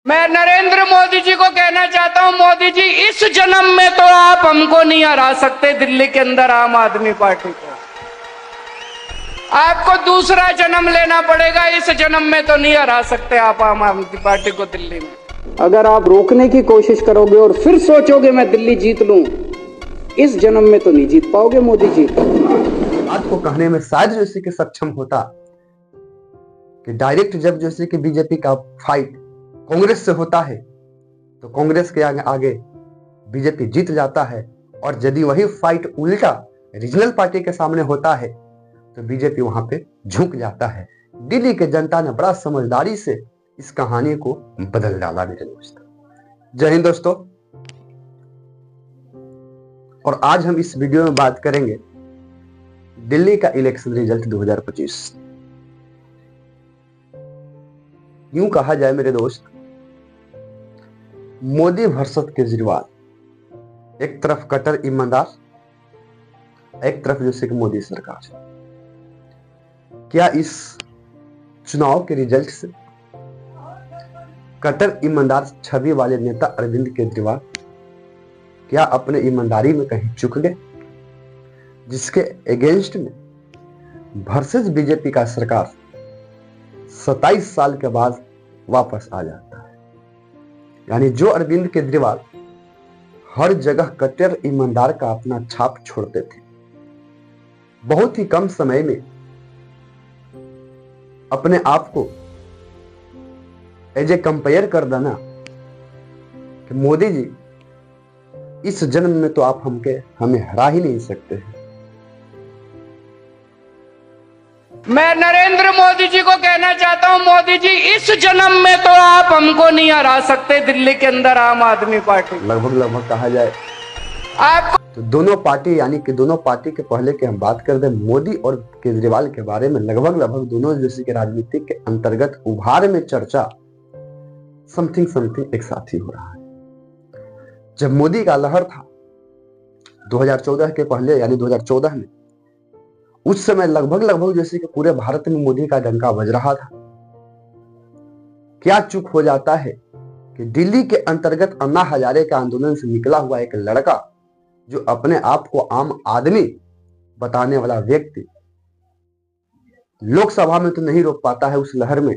मैं नरेंद्र मोदी जी को कहना चाहता हूं, मोदी जी इस जन्म में तो आप हमको नहीं हरा सकते दिल्ली के अंदर आम आदमी पार्टी को। आपको दूसरा जन्म लेना पड़ेगा, इस जन्म में तो नहीं हरा सकते आप आम आदमी पार्टी को दिल्ली में। अगर आप रोकने की कोशिश करोगे और फिर सोचोगे मैं दिल्ली जीत लूं, इस जन्म में तो नहीं जीत पाओगे मोदी जी। बात को कहने में शायद जैसे कि सक्षम होता कि डायरेक्ट जब जैसे कि बीजेपी का फाइट कांग्रेस से होता है तो कांग्रेस के आगे बीजेपी जीत जाता है, और यदि वही फाइट उल्टा रीजनल पार्टी के सामने होता है तो बीजेपी वहां पे झुक जाता है। दिल्ली के जनता ने बड़ा समझदारी से इस कहानी को बदल डाला मेरे दोस्त। जय हिंद दोस्तों, और आज हम इस वीडियो में बात करेंगे दिल्ली का इलेक्शन रिजल्ट 2025। यूं कहा जाए मेरे दोस्त, मोदी वर्सेस केजरीवाल, एक तरफ कट्टर ईमानदार, एक तरफ जैसे कि मोदी सरकार। क्या इस चुनाव के रिजल्ट से कट्टर ईमानदार छवि वाले नेता अरविंद केजरीवाल क्या अपने ईमानदारी में कहीं चूक गए, जिसके अगेंस्ट में वर्सेस बीजेपी का सरकार 27 साल के बाद वापस आ जाता है। यानी जो अरविंद केजरीवाल हर जगह कट्टर ईमानदार का अपना छाप छोड़ते थे, बहुत ही कम समय में अपने आप को एज ए कंपेयर कर देना कि मोदी जी इस जन्म में तो आप हमें हरा ही नहीं सकते हैं। मैं नरेंद्र मोदी जी को कहना चाहता हूं, मोदी जी इस जन्म में तो आप हमको नहीं हरा सकते दिल्ली के अंदर आम आदमी पार्टी। लगभग कहा जाए आपको तो दोनों पार्टी, यानी कि दोनों पार्टी के पहले की हम बात कर दें मोदी और केजरीवाल के बारे में, लगभग दोनों जैसे कि राजनीतिक के अंतर्गत उभार में चर्चा समथिंग एक साथ ही हो रहा है। जब मोदी का लहर था 2014 के पहले, यानी 2014 में, उस समय लगभग जैसे कि पूरे भारत में मोदी का डंका बज रहा था। क्या चूक हो जाता है कि दिल्ली के अंतर्गत अन्ना हजारे के आंदोलन से निकला हुआ एक लड़का, जो अपने आप को आम आदमी बताने वाला व्यक्ति, लोकसभा में तो नहीं रोक पाता है उस लहर में,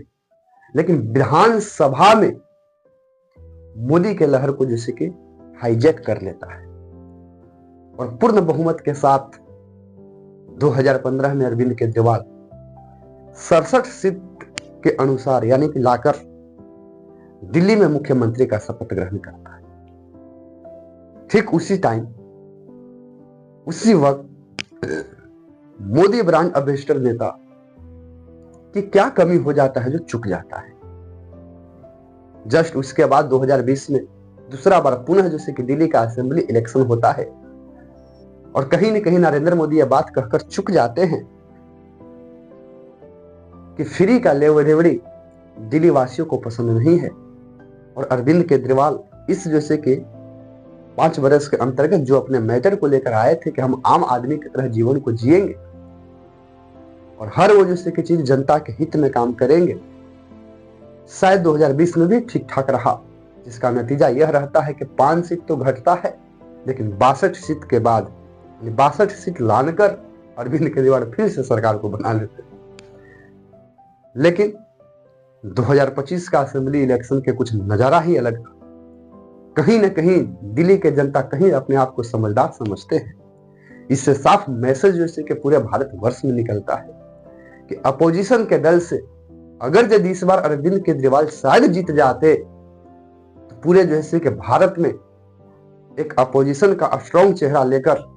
लेकिन विधानसभा में मोदी के लहर को जैसे कि हाईजैक कर लेता है, और पूर्ण बहुमत के साथ 2015 में अरविंद केजरीवाल 67 सीट के अनुसार, यानी कि लाकर दिल्ली में मुख्यमंत्री का शपथ ग्रहण करता है। ठीक उसी टाइम, उसी वक्त मोदी ब्रांड एम्बेसडर नेता की क्या कमी हो जाता है जो चुक जाता है। जस्ट उसके बाद 2020 में दूसरा बार पुनः जैसे कि दिल्ली का असेंबली इलेक्शन होता है, और कहीं न कहीं नरेंद्र मोदी यह बात कहकर चुक जाते हैं कि फ्री का लेवरेवड़ी दिल्ली वासियों को पसंद नहीं है, और अरविंद केजरीवाल इस जैसे कि 5 वर्ष के अंतर्गत जो अपने मैटर को लेकर आए थे कि हम आम आदमी की तरह जीवन को जिएंगे और हर वो जैसे कि चीज जनता के हित में काम करेंगे, शायद 2020 में भी ठीक ठाक रहा, जिसका नतीजा यह रहता है कि 5 सीट तो घटता है, लेकिन 62 सीट के बाद 62 सीट लाकर अरविंद केजरीवाल फिर से सरकार को बना लेते हैं। लेकिन 2025 का असेंबली इलेक्शन के कुछ नजारा ही अलग था। कहीं न कहीं दिल्ली के जनता कहीं अपने आप को समझदार समझते हैं। इससे साफ मैसेज जैसे कि पूरे भारत वर्ष में निकलता है कि अपोजिशन के दल से अगर यदि इस बार अरविंद केजरीवाल शायद जीत जाते तो पूरे जैसे कि भारत में एक अपोजिशन का स्ट्रॉन्ग चेहरा लेकर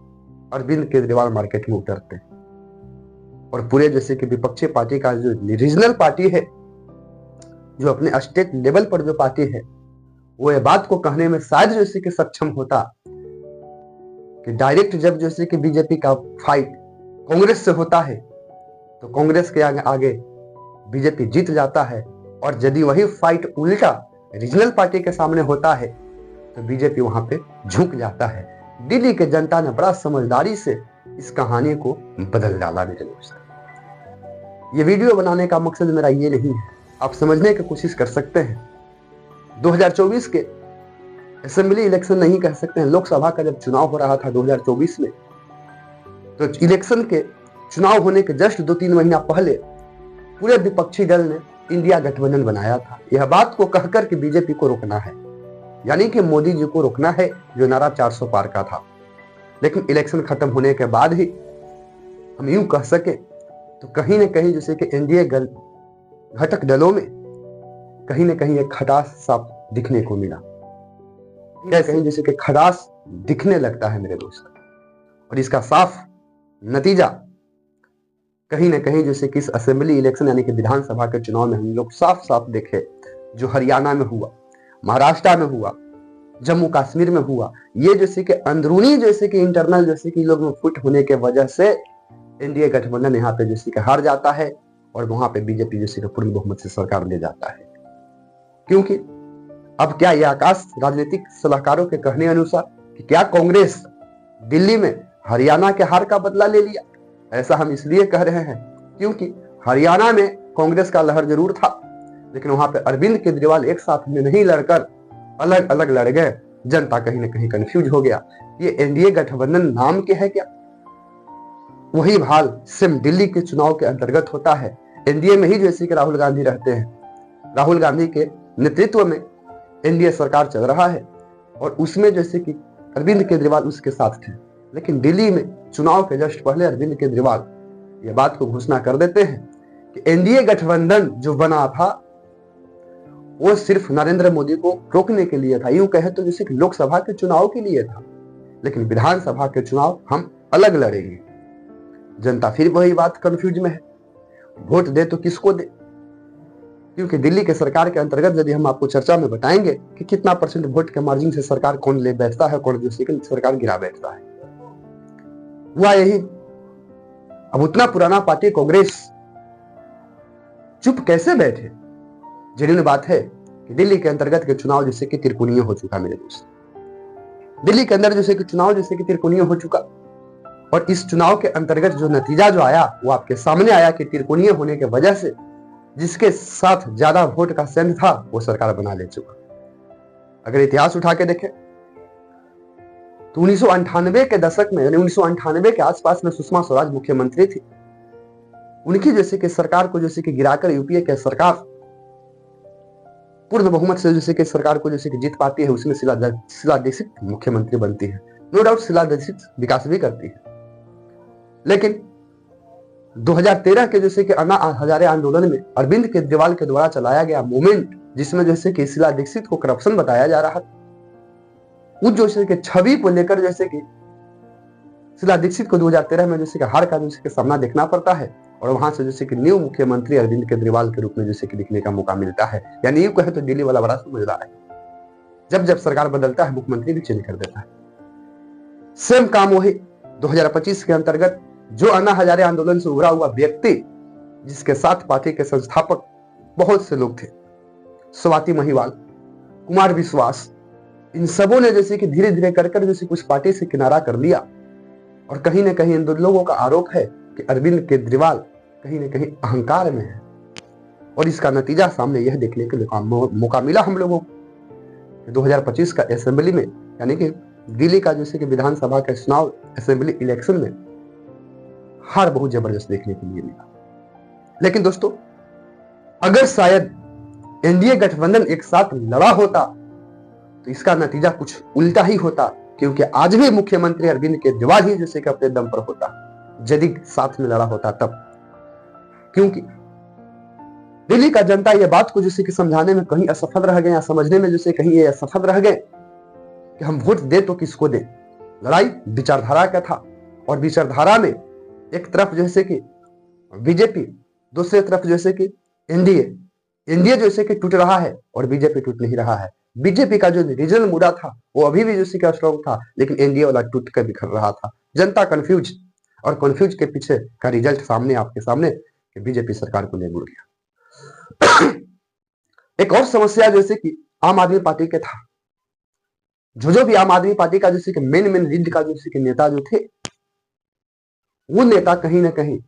अरविंद केजरीवाल मार्केट में उतरते, और पूरे जैसे कि विपक्षी पार्टी का जो रीजनल पार्टी है, जो अपने स्टेट लेवल पर जो पार्टी है, वो ये बात को कहने में शायद जैसे कि सक्षम होता कि डायरेक्ट जब जैसे कि बीजेपी का फाइट कांग्रेस से होता है तो कांग्रेस के आगे बीजेपी जीत जाता है, और यदि वही फाइट उल्टा रीजनल पार्टी के सामने होता है तो बीजेपी वहां पे झुक जाता है। दिल्ली के जनता ने बड़ा समझदारी से इस कहानी को बदल डाला मेरे दोस्त। ये वीडियो बनाने का मकसद मेरा ये नहीं है, आप समझने की कोशिश कर सकते हैं। 2024 के असेंबली इलेक्शन नहीं कह सकते हैं, लोकसभा का जब चुनाव हो रहा था 2024 में, तो इलेक्शन के चुनाव होने के जस्ट 2-3 महीना पहले पूरे विपक्षी दल ने इंडिया गठबंधन बनाया था, यह बात को कहकर कि बीजेपी को रोकना है, यानी कि मोदी जी को रोकना है, जो नारा 400 पार का था। लेकिन इलेक्शन खत्म होने के बाद ही हम यूं कह सके तो कहीं न कहीं जैसे कि एनडीए घटक दलों में कहीं न कहीं एक खटास साफ दिखने को मिला, क्या कहीं जैसे कि खटास दिखने लगता है मेरे दोस्त। और इसका साफ नतीजा कहीं न कहीं जैसे कि इस असेंबली इलेक्शन यानी कि विधानसभा के चुनाव में हम लोग साफ साफ देखे, जो हरियाणा में हुआ, महाराष्ट्र में हुआ, जम्मू कश्मीर में हुआ, ये जैसे कि अंदरूनी जैसे कि इंटरनल जैसे कि लोग में फुट होने के वजह से एनडीए गठबंधन यहाँ पे जैसे कि हार जाता है और वहां पे बीजेपी जैसे कि पूर्ण बहुमत से सरकार ले जाता है। क्योंकि अब क्या यह आकाश राजनीतिक सलाहकारों के कहने अनुसार कि क्या कांग्रेस दिल्ली में हरियाणा के हार का बदला ले लिया? ऐसा हम इसलिए कह रहे हैं क्योंकि हरियाणा में कांग्रेस का लहर जरूर था, लेकिन वहां पे अरविंद केजरीवाल एक साथ में नहीं लड़कर अलग अलग लड़ गए। जनता कहीं ना कहीं कंफ्यूज हो गया, ये एनडीए गठबंधन नाम के है क्या? वही हाल सिर्फ दिल्ली के चुनाव के अंतर्गत होता है। एनडीए में ही जैसे कि राहुल गांधी रहते हैं, राहुल गांधी के नेतृत्व में एनडीए सरकार चल रहा है और उसमें जैसे कि अरविंद केजरीवाल उसके साथ थे। लेकिन दिल्ली में चुनाव के जस्ट पहले अरविंद केजरीवाल ये बात को घोषणा कर देते हैं कि एनडीए गठबंधन जो बना था वो सिर्फ नरेंद्र मोदी को रोकने के लिए था, यूं कहे तो जैसे कि लोकसभा के चुनाव के लिए था, लेकिन विधानसभा के चुनाव हम अलग लड़ेंगे। जनता फिर वही बात कंफ्यूज में है, वोट दे तो किसको दे? क्योंकि दिल्ली के सरकार के अंतर्गत यदि हम आपको चर्चा में बताएंगे कि कितना परसेंट वोट के मार्जिन से सरकार कौन ले बैठता है, कौन जैसे कि सरकार गिरा बैठता है, हुआ यही। अब उतना पुराना पार्टी कांग्रेस चुप कैसे बैठे? जेन्युइन बात है कि दिल्ली के अंतर्गत के चुनाव जैसे कि त्रिकोणीय हो चुका मेरे दोस्त। दिल्ली के अंदर जैसे कि चुनाव जैसे कि त्रिकोणीय हो चुका और इस चुनाव के अंतर्गत जो नतीजा जो आया वो आपके सामने आया कि त्रिकोणीय होने के वजह से जिसके साथ ज्यादा वोट का सेंध था वो सरकार बना ले चुका। अगर इतिहास उठा के देखें तो 1998 के दशक में यानी 1998 के आसपास में सुषमा स्वराज मुख्यमंत्री थी। उनकी जैसे कि सरकार को जैसे कि गिराकर यूपीए के सरकार पूर्ण बहुमत से जैसे कि सरकार को जैसे कि जीत पाती है, उसमें शीला दीक्षित मुख्यमंत्री बनती है। नो डाउट शीला दीक्षित विकास भी करती है, लेकिन 2013 के जैसे कि अन्ना हजारे आंदोलन में अरविंद केजरीवाल के द्वारा चलाया गया मूवमेंट जिसमें जैसे कि शीला दीक्षित को करप्शन बताया जा रहा था, उस जैसे कि छवि को लेकर जैसे कि शीला दीक्षित को 2013 में जैसे कि हार का जैसे कि सामना देखना पड़ता है और वहां से जैसे कि न्यू मुख्यमंत्री अरविंद केजरीवाल के रूप में जैसे कि दिखने का मौका मिलता है। यानी यूं कहे तो दिल्ली वाला बड़ा समझदार है, जब जब सरकार बदलता है मुख्यमंत्री भी चेंज कर देता है। सेम काम वही 2025 के अंतर्गत जो अन्ना हजारे आंदोलन से उभरा हुआ व्यक्ति जिसके साथ पार्टी के संस्थापक बहुत से लोग थे, स्वाति महिवाल, कुमार विश्वास, इन सबों ने जैसे कि धीरे धीरे कर जैसे कुछ पार्टी से किनारा कर लिया और कहीं ना कहीं इन दो लोगों का आरोप है कि अरविंद केजरीवाल कहीं ना कहीं अहंकार में है और इसका नतीजा सामने यह देखने के लिए मौका मिला हम लोगों को 2025 का असेंबली में यानी कि दिल्ली का जैसे कि विधानसभा का चुनाव असेंबली इलेक्शन में हार बहुत जबरदस्त देखने के लिए मिला। लेकिन दोस्तों अगर शायद एनडीए गठबंधन एक साथ लड़ा होता तो इसका नतीजा कुछ उल्टा ही होता, क्योंकि आज भी मुख्यमंत्री अरविंद केजरीवाल ही जैसे कि अपने दम पर होता यदि साथ में लड़ा होता तब। क्योंकि दिल्ली का जनता यह बात को जैसे कि समझाने में कहीं असफल रह गए या समझने में जैसे कहीं ये असफल रह गए कि हम वोट दे तो किसको दे। लड़ाई विचारधारा का था और विचारधारा में एक तरफ जैसे कि बीजेपी, दूसरी तरफ जैसे कि एनडीए जैसे कि टूट रहा है और बीजेपी टूट नहीं रहा है। बीजेपी का जो रीजनल मुद्दा था वो अभी भी जैसे कि स्ट्रॉन्ग था, लेकिन एनडीए वाला टूट कर बिखर रहा था। जनता कंफ्यूज और कंफ्यूज के पीछे का रिजल्ट सामने आपके सामने कि बीजेपी सरकार को ले मुड़ गया। एक और समस्या जैसे कि आम आदमी पार्टी के था, जो भी आम आदमी पार्टी का जैसे कि मेन लीड का जैसे कि नेता जो थे वो नेता कहीं ना कहीं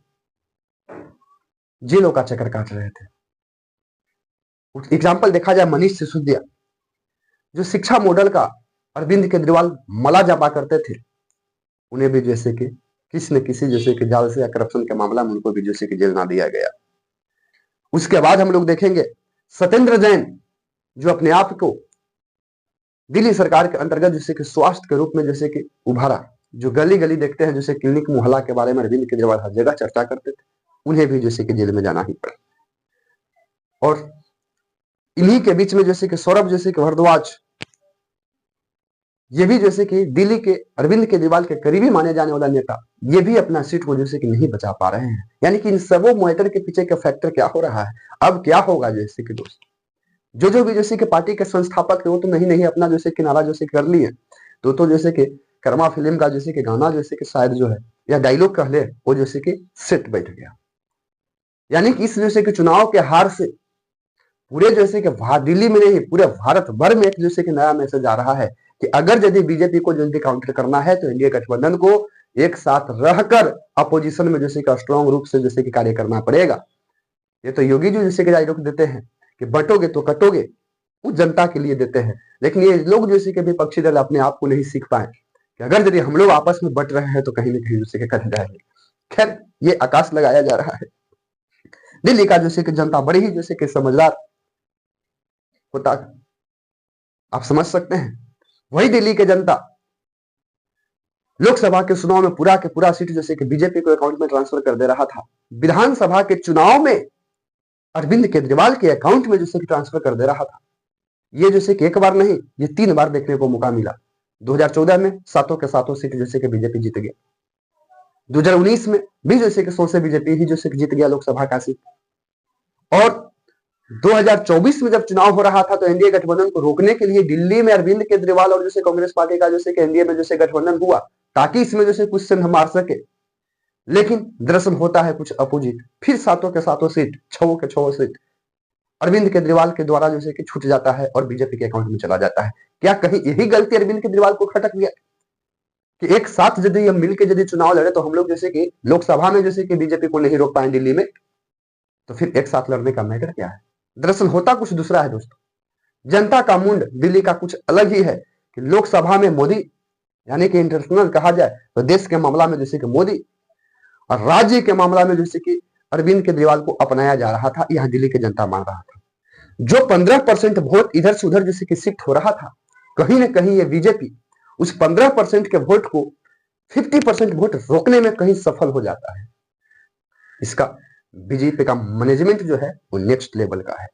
जेलों का चक्कर काट रहे थे। एग्जाम्पल देखा जाए मनीष सिसोदिया, जो शिक्षा मॉडल का अरविंद केजरीवाल मला जपा करते थे, उन्हें भी जैसे कि किसी न किसी जैसे कि जाल से या करप्शन के मामला में उनको भी जैसे कि जेल ना दिया गया। उसके बाद हम लोग देखेंगे सत्येंद्र जैन, जो अपने आप को दिल्ली सरकार के अंतर्गत जैसे कि स्वास्थ्य के रूप में जैसे कि उभारा, जो गली गली देखते हैं जैसे क्लिनिक मोहल्ला के बारे में अरविंद केजरीवाल हर जगह चर्चा करते थे, उन्हें भी जैसे कि जेल में जाना ही पड़ा। और इन्हीं के बीच में जैसे कि सौरभ जैसे कि भारद्वाज, ये भी जैसे कि दिल्ली के अरविंद केजरीवाल के करीबी माने जाने वाला नेता, ये भी अपना सीट को जैसे कि नहीं बचा पा रहे हैं। यानी कि इन सबों मैटर के पीछे का फैक्टर क्या हो रहा है, अब क्या होगा जैसे कि दोस्त, जो भी जैसे कि पार्टी के संस्थापक है वो तो नहीं अपना जैसे कि नारा जैसे कर लिए, तो जैसे कि कर्मा फिल्म का जैसे कि गाना जैसे कि शायद जो है या डायलॉग कह ले, वो जैसे कि सेट बैठ गया। यानी कि इस जैसे कि चुनाव के हार से पूरे जैसे कि दिल्ली में नहीं पूरे भारत भर में एक जैसे कि नया मैसेज आ रहा है कि अगर यदि बीजेपी को जल्दी काउंटर करना है तो एनडीए गठबंधन को एक साथ रहकर अपोजिशन में जैसे कि स्ट्रॉन्ग रूप से जैसे कि कार्य करना पड़ेगा। ये तो योगी जी जैसे कि डायलॉग देते हैं कि बटोगे तो कटोगे, वो जनता के लिए देते हैं, लेकिन ये लोग जैसे कि विपक्षी दल अपने आप को नहीं सीख पाए कि अगर यदि हम लोग आपस में बट रहे हैं तो कहीं ना कहीं जैसे कि कट जाएंगे। खैर, ये आकाश लगाया जा रहा है। दिल्ली का जैसे कि जनता बड़ी ही जैसे कि समझदार होता, आप समझ सकते हैं। वही दिल्ली के जनता लोकसभा के चुनाव में पूरा के पूरा सीट जैसे कि बीजेपी को अकाउंट में ट्रांसफर कर दे रहा था, विधानसभा के चुनाव में अरविंद केजरीवाल के अकाउंट में जैसे कि ट्रांसफर कर दे रहा था। ये जैसे कि एक बार नहीं, ये 3 बार देखने को मौका मिला। 2014 में सातों के सातों सीट जैसे कि बीजेपी जीत गया, 2019 में भी जैसे कि 100 से बीजेपी ही जैसे कि जीत गया लोकसभा का सीट, और 2024 में जब चुनाव हो रहा था तो एनडीए गठबंधन को रोकने के लिए दिल्ली में अरविंद केजरीवाल और जैसे कांग्रेस पार्टी का जैसे कि एनडीए में जैसे गठबंधन हुआ ताकि इसमें जैसे कुछ सिंध मार सके, लेकिन दरअसल होता है कुछ अपोजिट। फिर सातों के सातों सीट, 6 के 6 सीट अरविंद केजरीवाल के द्वारा जैसे कि छूट जाता है और बीजेपी के अकाउंट में चला जाता है। क्या कहीं यही गलती अरविंद केजरीवाल को खटक गया कि एक साथ यदि हम मिलकर यदि चुनाव लड़े तो हम लोग जैसे कि लोकसभा में जैसे कि बीजेपी को नहीं रोक पाए दिल्ली में, तो फिर एक साथ लड़ने का मैटर क्या है? दरअसल होता कुछ दूसरा है दोस्तों। जनता का मुंड दिल्ली का कुछ अलग ही है कि लोकसभा में मोदी, यानी कि इंटरनेशनल कहा जाए तो देश के मामला में जैसे कि मोदी, और राज्य के मामला में जैसे कि अरविंद केजरीवाल को अपनाया जा रहा था। यहां दिल्ली की जनता मान रहा था। जो 15% वोट इधर से उधर जैसे कि शिफ्ट हो रहा था, कहीं ना कहीं ये बीजेपी उस 15% के वोट को 50% वोट रोकने में कहीं सफल हो जाता है। इसका बीजेपी का मैनेजमेंट जो है वो नेक्स्ट लेवल का है।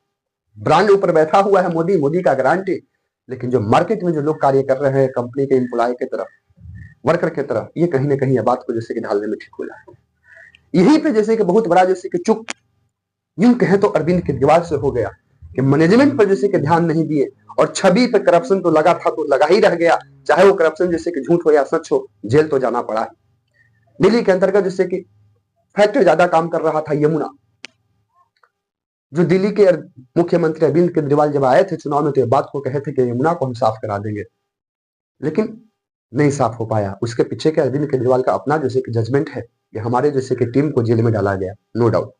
ब्रांड ऊपर बैठा हुआ है मोदी, मोदी का गारंटी, लेकिन जो मार्केट में जो लोग कार्य कर रहे हैं कंपनी के एम्प्लॉय की तरफ, वर्कर की तरफ, ये कहीं ना कहीं ये बात को जैसे कि ढालने में ठीक हो जाए। यहीं पे जैसे कि बहुत बड़ा जैसे कि चुप यूं कहें तो अरविंद केजरीवाल से हो गया कि मैनेजमेंट पर जैसे कि ध्यान नहीं दिए, और छवि पे करप्शन तो लगा था तो लगा ही रह गया, चाहे वो करप्शन जैसे कि झूठ हो या सच हो, जेल तो जाना पड़ा है। दिल्ली के अंतर्गत जैसे कि फैक्ट्री ज्यादा काम कर रहा था यमुना, जो दिल्ली के मुख्यमंत्री अरविंद केजरीवाल जब आए थे चुनाव में तो ये बात को कहे थे कि यमुना को हम साफ करा देंगे, लेकिन नहीं साफ हो पाया। उसके पीछे के अरविंद केजरीवाल का अपना जैसे कि जजमेंट है कि हमारे जैसे कि टीम को जेल में डाला गया, नो डाउट।